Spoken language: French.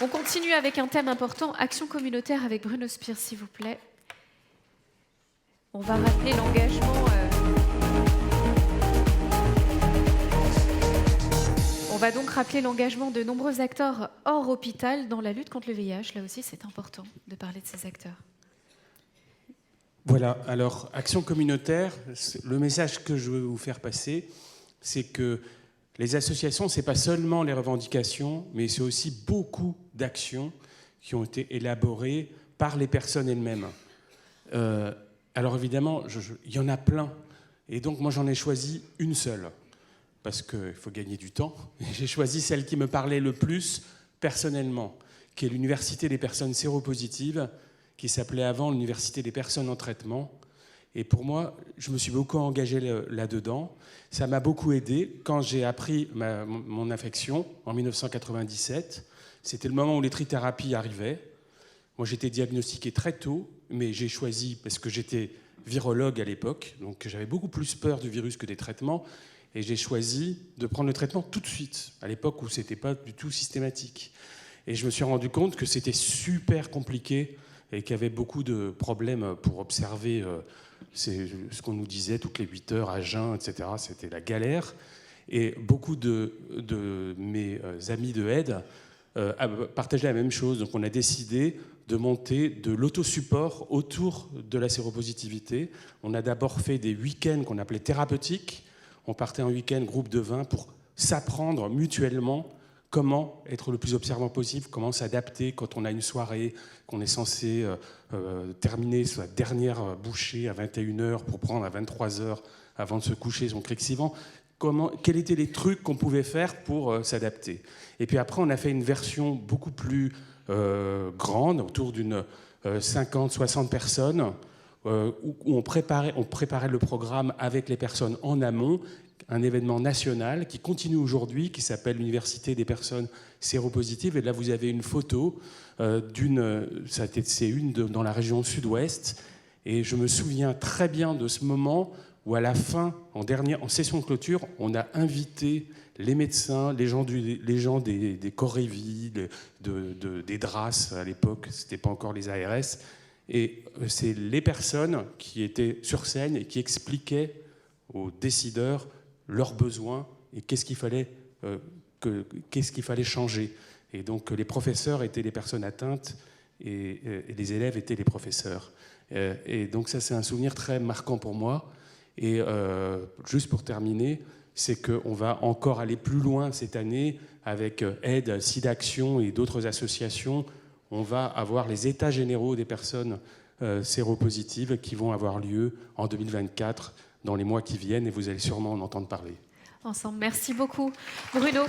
On continue avec un thème important, action communautaire avec Bruno Spire, s'il vous plaît. On va rappeler l'engagement. On va donc rappeler l'engagement de nombreux acteurs hors hôpital dans la lutte contre le VIH. Là aussi, c'est important de parler de ces acteurs. Voilà, alors, action communautaire, le message que je veux vous faire passer, c'est que les associations, ce n'est pas seulement les revendications, mais c'est aussi beaucoup d'actions qui ont été élaborées par les personnes elles-mêmes. Alors évidemment, il y en a plein, et donc moi j'en ai choisi une seule, parce qu'il faut gagner du temps. J'ai choisi celle qui me parlait le plus personnellement, qui est l'Université des personnes séropositives, qui s'appelait avant l'Université des personnes en traitement. Et pour moi, je me suis beaucoup engagé là-dedans. Ça m'a beaucoup aidé. Quand j'ai appris mon affection, en 1997, c'était le moment où les trithérapies arrivaient. Moi, j'étais diagnostiqué très tôt, mais j'ai choisi, parce que j'étais virologue à l'époque, donc j'avais beaucoup plus peur du virus que des traitements, et j'ai choisi de prendre le traitement tout de suite, à l'époque où ce n'était pas du tout systématique. Et je me suis rendu compte que c'était super compliqué et qu'il y avait beaucoup de problèmes pour observer c'est ce qu'on nous disait toutes les 8 heures à jeun, etc. C'était la galère. Et beaucoup de mes amis de aide partageaient la même chose. Donc on a décidé de monter de l'autosupport autour de la séropositivité. On a d'abord fait des week-ends qu'on appelait thérapeutiques. On partait en week-end, groupe de 20, pour s'apprendre mutuellement comment être le plus observant possible, comment s'adapter quand on a une soirée, qu'on est censé terminer sa dernière bouchée à 21h pour prendre à 23h avant de se coucher son cric-civant. Quels étaient les trucs qu'on pouvait faire pour s'adapter. Et puis après, on a fait une version beaucoup plus grande, autour d'une 50-60 personnes, où on préparait le programme avec les personnes en amont, un événement national qui continue aujourd'hui, qui s'appelle l'Université des personnes séropositives. Et là, vous avez une photo c'est une dans la région sud-ouest. Et je me souviens très bien de ce moment où, à la fin, en session de clôture, on a invité les médecins, les gens des Corévis, des DRAS à l'époque, ce n'était pas encore les ARS. Et c'est les personnes qui étaient sur scène et qui expliquaient aux décideurs leurs besoins et qu'est-ce qu'il fallait changer. Et donc les professeurs étaient les personnes atteintes et les élèves étaient les professeurs. Et donc ça, c'est un souvenir très marquant pour moi. Et juste pour terminer, c'est qu'on va encore aller plus loin cette année avec Aide, SIDAction et d'autres associations. On va avoir les états généraux des personnes séropositives qui vont avoir lieu en 2024, dans les mois qui viennent, et vous allez sûrement en entendre parler. Ensemble, merci beaucoup, Bruno.